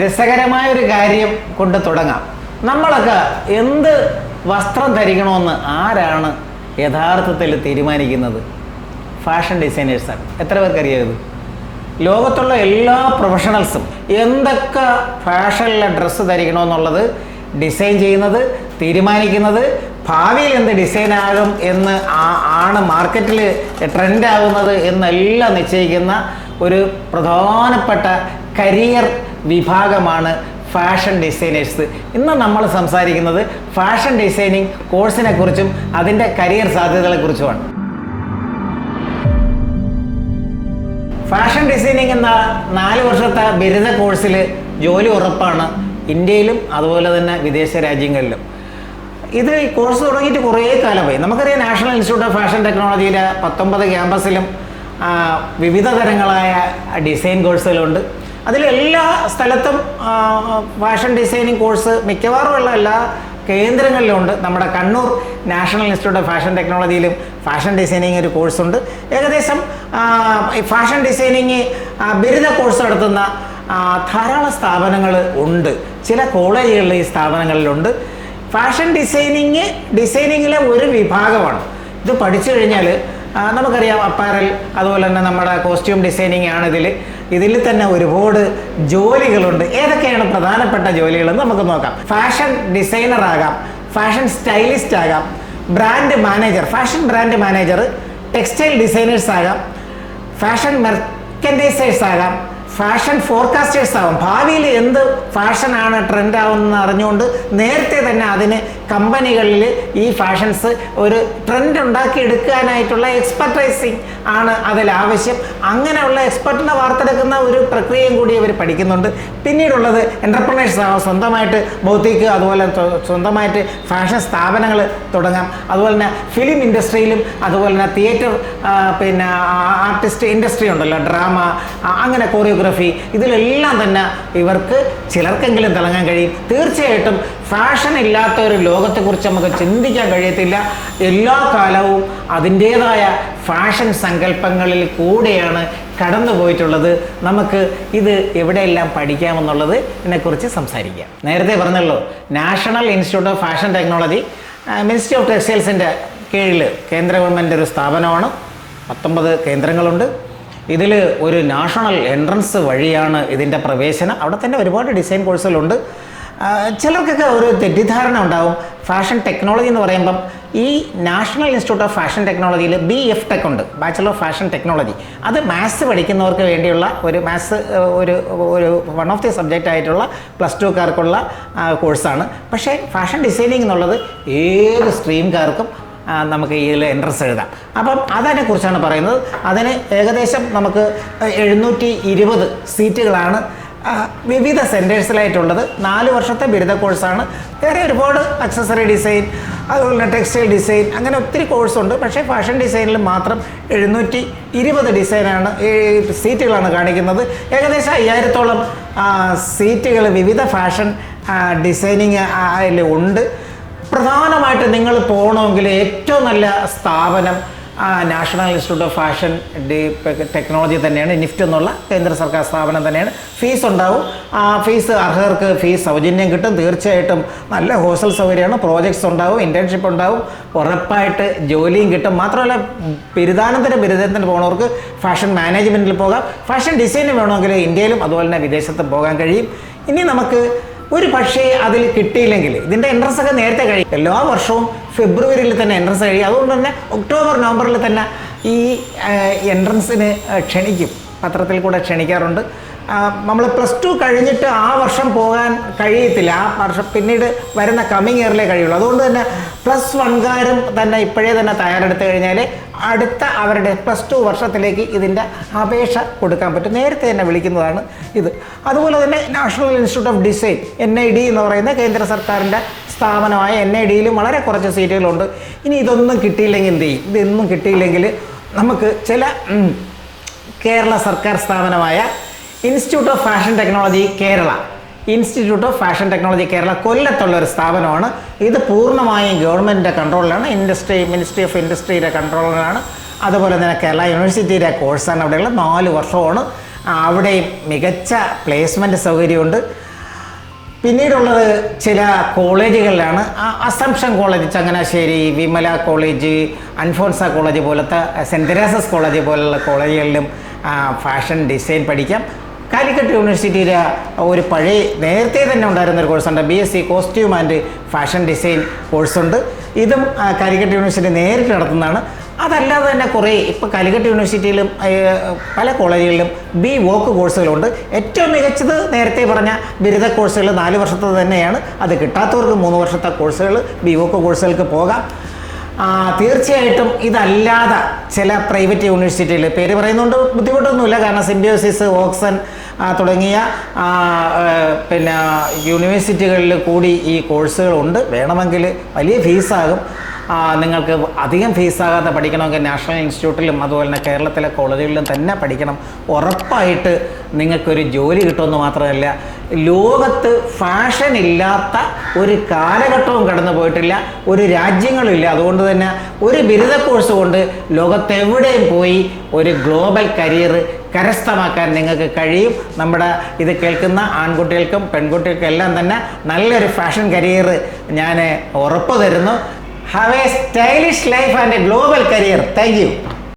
രസകരമായ ഒരു കാര്യം കൊണ്ട് തുടങ്ങാം. നമ്മളൊക്കെ എന്ത് വസ്ത്രം ധരിക്കണമെന്ന് ആരാണ് യഥാർത്ഥത്തിൽ തീരുമാനിക്കുന്നത്? ഫാഷൻ ഡിസൈനേഴ്സാണ്. എത്ര പേർക്കറിയാം ഇത്? ലോകത്തുള്ള എല്ലാ പ്രൊഫഷണൽസും എന്തൊക്കെ ഫാഷനിലെ ഡ്രസ്സ് ധരിക്കണമെന്നുള്ളത് ഡിസൈൻ ചെയ്യുന്നത്, തീരുമാനിക്കുന്നത്, ഭാവിയിൽ എന്ത് ഡിസൈനാകും എന്ന് ആണ് മാർക്കറ്റിൽ ട്രെൻഡാകുന്നത് എന്നെല്ലാം നിശ്ചയിക്കുന്ന ഒരു പ്രധാനപ്പെട്ട കരിയർ വിഭാഗമാണ് ഫാഷൻ ഡിസൈനേഴ്സ്. ഇന്ന് നമ്മൾ സംസാരിക്കുന്നത് ഫാഷൻ ഡിസൈനിങ് കോഴ്സിനെ കുറിച്ചും അതിൻ്റെ കരിയർ സാധ്യതകളെക്കുറിച്ചുമാണ്. ഫാഷൻ ഡിസൈനിങ് എന്ന 4 വർഷത്തെ ബിരുദ കോഴ്സിൽ ജോലി ഉറപ്പാണ് ഇന്ത്യയിലും അതുപോലെ തന്നെ വിദേശ രാജ്യങ്ങളിലും. ഇത് ഈ കോഴ്സ് തുടങ്ങിയിട്ട് കുറേ കാലമായി. നമുക്കറിയാം നാഷണൽ ഇൻസ്റ്റിറ്റ്യൂട്ട് ഓഫ് ഫാഷൻ ടെക്നോളജിയിലെ 19 ക്യാമ്പസിലും വിവിധ തരങ്ങളായ ഡിസൈൻ കോഴ്സുകളുണ്ട്. അതിലെല്ലാ സ്ഥലത്തും ഫാഷൻ ഡിസൈനിങ് കോഴ്സ് മിക്കവാറും ഉള്ള എല്ലാ കേന്ദ്രങ്ങളിലുണ്ട്. നമ്മുടെ Kannur National Institute of Fashion ടെക്നോളജിയിലും ഫാഷൻ ഡിസൈനിങ് ഒരു കോഴ്സുണ്ട്. ഏകദേശം ഫാഷൻ ഡിസൈനിങ് ബിരുദ കോഴ്സ് നടത്തുന്ന ധാരാളം സ്ഥാപനങ്ങൾ ഉണ്ട്. ചില കോളേജുകളിൽ ഈ സ്ഥാപനങ്ങളിലുണ്ട്. ഫാഷൻ ഡിസൈനിങ്ങിലെ ഒരു വിഭാഗമാണ്. ഇത് പഠിച്ചു കഴിഞ്ഞാൽ നമുക്കറിയാം അപ്പാരൽ അതുപോലെ തന്നെ നമ്മുടെ കോസ്റ്റ്യൂം ഡിസൈനിങ് ആണ് ഇതിൽ തന്നെ ഒരുപാട് ജോലികളുണ്ട്. ഏതൊക്കെയാണ് പ്രധാനപ്പെട്ട ജോലികളെന്ന് നമുക്ക് നോക്കാം. ഫാഷൻ ഡിസൈനർ ആകാം, ഫാഷൻ സ്റ്റൈലിസ്റ്റ് ആകാം, brand manager, fashion brand manager, textile designers ആകാം, ഫാഷൻ മെർക്കൻഡൈസേഴ്സ് ആകാം, ഫാഷൻ ഫോർകാസ്റ്റേഴ്സ് ആകും. ഭാവിയിൽ എന്ത് ഫാഷനാണ് ട്രെൻഡ് ആവുമെന്ന് അറിഞ്ഞുകൊണ്ട് നേരത്തെ തന്നെ അതിന് കമ്പനികളിൽ ഈ ഫാഷൻസ് ഒരു ട്രെൻഡ് ഉണ്ടാക്കി എടുക്കാനായിട്ടുള്ള എക്സ്പെർട്ടൈസിങ് ആണ് അതിലാവശ്യം. അങ്ങനെയുള്ള എക്സ്പെർട്ടിനെ വാർത്തെടുക്കുന്ന ഒരു പ്രക്രിയയും കൂടി ഇവർ പഠിക്കുന്നുണ്ട്. പിന്നീടുള്ളത് എൻ്റർപ്രണേഴ്സ് ആകും. സ്വന്തമായിട്ട് ബൗത്തിക്ക് അതുപോലെ സ്വന്തമായിട്ട് ഫാഷൻ സ്ഥാപനങ്ങൾ തുടങ്ങാം. അതുപോലെ തന്നെ ഫിലിം ഇൻഡസ്ട്രിയിലും അതുപോലെ തന്നെ തിയേറ്റർ പിന്നെ ആർട്ടിസ്റ്റ് ഇൻഡസ്ട്രി ഉണ്ടല്ലോ, ഡ്രാമ, അങ്ങനെ കോറിയോഗ്രാഫി, ഇതിലെല്ലാം തന്നെ ഇവർക്ക് ചിലർക്കെങ്കിലും തിളങ്ങാൻ കഴിയും. തീർച്ചയായിട്ടും ഫാഷൻ ഇല്ലാത്ത ഒരു ലോകത്തെക്കുറിച്ച് നമുക്ക് ചിന്തിക്കാൻ കഴിയത്തില്ല. എല്ലാ കാലവും അതിൻ്റേതായ ഫാഷൻ സങ്കല്പങ്ങളിൽ കൂടെയാണ് കടന്നു പോയിട്ടുള്ളത്. നമുക്ക് ഇത് എവിടെയെല്ലാം പഠിക്കാമെന്നുള്ളത് ഇതിനെക്കുറിച്ച് സംസാരിക്കാം. നേരത്തെ പറഞ്ഞല്ലോ, National Institute of Fashion Technology Ministry of ടെക്സ്റ്റൈൽസിൻ്റെ കീഴിൽ കേന്ദ്ര ഗവൺമെൻറ് ഒരു സ്ഥാപനമാണ്. 19 കേന്ദ്രങ്ങളുണ്ട്. ഇതിൽ ഒരു നാഷണൽ എൻട്രൻസ് വഴിയാണ് ഇതിൻ്റെ പ്രവേശനം. അവിടെ തന്നെ ഒരുപാട് ഡിസൈൻ കോഴ്സുകളുണ്ട്. ചിലർക്കൊക്കെ ഒരു തെറ്റിദ്ധാരണ ഉണ്ടാവും. ഫാഷൻ ടെക്നോളജി എന്ന് പറയുമ്പം ഈ നാഷണൽ ഇൻസ്റ്റിറ്റ്യൂട്ട് ഓഫ് ഫാഷൻ ടെക്നോളജിയിൽ BF ടെക് ഉണ്ട്, ബാച്ചലർ ഓഫ് ഫാഷൻ ടെക്നോളജി. അത് മാത്സ് പഠിക്കുന്നവർക്ക് വേണ്ടിയുള്ള ഒരു മാത്സ് ഒരു വൺ ഓഫ് ദി സബ്ജക്റ്റ് ആയിട്ടുള്ള +2കാർക്കുള്ള കോഴ്സാണ്. പക്ഷേ ഫാഷൻ ഡിസൈനിങ് എന്നുള്ളത് ഏത് സ്ട്രീംകാർക്കും നമുക്ക് ഇതിൽ എൻട്രൻസ് എഴുതാം. അപ്പം അതിനെക്കുറിച്ചാണ് പറയുന്നത്. അതിന് ഏകദേശം നമുക്ക് 720 സീറ്റുകളാണ് വിവിധ സെൻറ്റേഴ്സിലായിട്ടുള്ളത്. 4 വർഷത്തെ ബിരുദ കോഴ്സാണ്. വേറെ ഒരുപാട് അക്സസറി ഡിസൈൻ, അതുപോലെ ടെക്സ്റ്റൈൽ ഡിസൈൻ, അങ്ങനെ ഒത്തിരി കോഴ്സുണ്ട്. പക്ഷേ ഫാഷൻ ഡിസൈനിൽ മാത്രം 720 ഡിസൈനാണ് സീറ്റുകളാണ് കാണിക്കുന്നത്. ഏകദേശം 5000-ഓളം സീറ്റുകൾ വിവിധ ഫാഷൻ ഡിസൈനിങ് അതിൽ ഉണ്ട്. പ്രധാനമായിട്ട് നിങ്ങൾ പോകണമെങ്കിൽ ഏറ്റവും നല്ല സ്ഥാപനം national Institute of Fashion technology തന്നെയാണ്. നിഫ്റ്റ് എന്നുള്ള കേന്ദ്ര സർക്കാർ സ്ഥാപനം തന്നെയാണ്. ഫീസ് ഉണ്ടാവും. ഫീസ് അർഹർക്ക് ഫീസ് സൗജന്യം കിട്ടും. തീർച്ചയായിട്ടും നല്ല ഹോസ്റ്റൽ സൗകര്യമാണ്. പ്രോജക്ട്സ് ഉണ്ടാവും, ഇൻറ്റേൺഷിപ്പ് ഉണ്ടാവും, ഉറപ്പായിട്ട് ജോലിയും കിട്ടും. മാത്രമല്ല ബിരുദത്തിന് പോകുന്നവർക്ക് ഫാഷൻ മാനേജ്മെൻറ്റിൽ പോകാം. ഫാഷൻ ഡിസൈന് വേണമെങ്കിൽ ഇന്ത്യയിലും അതുപോലെ തന്നെ വിദേശത്തും പോകാൻ കഴിയും. ഇനി നമുക്ക് ഒരു പക്ഷേ അതിൽ കിട്ടിയില്ലെങ്കിൽ ഇതിൻ്റെ എൻട്രൻസ് ഒക്കെ നേരത്തെ കഴിയും. എല്ലാ വർഷവും ഫെബ്രുവരിയിൽ തന്നെ എൻട്രൻസ് കഴിയും. അതുകൊണ്ട് തന്നെ ഒക്ടോബർ നവംബറിൽ തന്നെ ഈ എൻട്രൻസിന് ക്ഷണിക്കും, പത്രത്തിൽ കൂടെ ക്ഷണിക്കാറുണ്ട്. നമ്മൾ +2 കഴിഞ്ഞിട്ട് ആ വർഷം പോകാൻ കഴിയത്തില്ല. ആ വർഷം പിന്നീട് വരുന്ന കമ്മിങ് ഇയറിലേ കഴിയുള്ളൂ. അതുകൊണ്ട് തന്നെ +1കാരും തന്നെ ഇപ്പോഴേ തന്നെ തയ്യാറെടുത്ത് കഴിഞ്ഞാൽ അടുത്ത അവരുടെ +2 വർഷത്തിലേക്ക് ഇതിൻ്റെ അപേക്ഷ കൊടുക്കാൻ പറ്റും. നേരത്തെ തന്നെ വിളിക്കുന്നതാണ് ഇത്. അതുപോലെ തന്നെ national Institute of design NID എന്ന് പറയുന്ന കേന്ദ്ര സർക്കാരിൻ്റെ സ്ഥാപനമായ NIDയിലും വളരെ കുറച്ച് സീറ്റുകളുണ്ട്. ഇനി ഇതൊന്നും കിട്ടിയില്ലെങ്കിൽ എന്ത് ചെയ്യും? ഇതൊന്നും കിട്ടിയില്ലെങ്കിൽ നമുക്ക് ചില കേരള സർക്കാർ സ്ഥാപനമായ Institute of Fashion Technology Kerala കൊല്ലത്തുള്ള ഒരു സ്ഥാപനമാണ്. ഇത് പൂർണ്ണമായും ഗവൺമെൻറ്റിൻ്റെ കൺട്രോളിലാണ്. Ministry of ഇൻഡസ്ട്രിയുടെ കൺട്രോളിലാണ്. അതുപോലെ തന്നെ കേരള യൂണിവേഴ്സിറ്റിയുടെ കോഴ്സാണ് അവിടെയുള്ള. 4 വർഷമാണ്. അവിടെയും മികച്ച പ്ലേസ്മെൻറ്റ് സൗകര്യമുണ്ട്. പിന്നീടുള്ളത് ചില കോളേജുകളിലാണ്. Assumption College Changanassery, Vimala college, Alphonsa college പോലത്തെ, സെൻറ്റ് തെരേസസ് കോളേജ് പോലുള്ള കോളേജുകളിലും ഫാഷൻ ഡിസൈൻ പഠിക്കാം. കാലിക്കറ്റ് യൂണിവേഴ്സിറ്റിയിലെ ഒരു പഴയ നേരത്തെ തന്നെ ഉണ്ടായിരുന്നൊരു കോഴ്സുണ്ട്, BSc costume and fashion design കോഴ്സുണ്ട്. ഇതും കാലിക്കറ്റ് യൂണിവേഴ്സിറ്റി നേരിട്ട് നടത്തുന്നതാണ്. അതല്ലാതെ തന്നെ കുറേ ഇപ്പോൾ കാലിക്കറ്റ് യൂണിവേഴ്സിറ്റിയിലും പല കോളേജുകളിലും BVoc കോഴ്സുകളുണ്ട്. ഏറ്റവും മികച്ചത് നേരത്തെ പറഞ്ഞ ബിരുദ കോഴ്സുകൾ 4 വർഷത്തെ തന്നെയാണ്. അത് കിട്ടാത്തവർക്ക് 3 വർഷത്തെ കോഴ്സുകൾ BVoc കോഴ്സുകൾക്ക് പോകാം. തീർച്ചയായിട്ടും ഇതല്ലാതെ ചില പ്രൈവറ്റ് യൂണിവേഴ്സിറ്റിയിൽ പേര് പറയുന്നതുകൊണ്ട് ബുദ്ധിമുട്ടൊന്നുമില്ല. കാരണം സിംബയോസിസ്, ഓക്സൺ തുടങ്ങിയ പിന്നെ യൂണിവേഴ്സിറ്റികളിൽ കൂടി ഈ കോഴ്സുകളുണ്ട്. വേണമെങ്കിൽ വലിയ ഫീസാകും. നിങ്ങൾക്ക് അധികം ഫീസാകാതെ പഠിക്കണമെങ്കിൽ നാഷണൽ ഇൻസ്റ്റിറ്റ്യൂട്ടിലും അതുപോലെ തന്നെ കേരളത്തിലെ കോളേജുകളിലും തന്നെ പഠിക്കണം. ഉറപ്പായിട്ട് നിങ്ങൾക്കൊരു ജോലി കിട്ടുമെന്ന് മാത്രമല്ല, ലോകത്ത് ഫാഷൻ ഇല്ലാത്ത ഒരു കാലഘട്ടവും കടന്നു പോയിട്ടില്ല, ഒരു രാജ്യങ്ങളില്ല. അതുകൊണ്ട് തന്നെ ഒരു ബിരുദ കോഴ്സ് കൊണ്ട് ലോകത്തെവിടെയും പോയി ഒരു ഗ്ലോബൽ കരിയർ കരസ്ഥമാക്കാൻ നിങ്ങൾക്ക് കഴിയും. നമ്മുടെ ഇത് കേൾക്കുന്ന ആൺകുട്ടികൾക്കും പെൺകുട്ടികൾക്കും എല്ലാം തന്നെ നല്ലൊരു ഫാഷൻ കരിയർ ഞാൻ ഉറപ്പ് തരുന്നു. Have a stylish life and a global career. Thank you.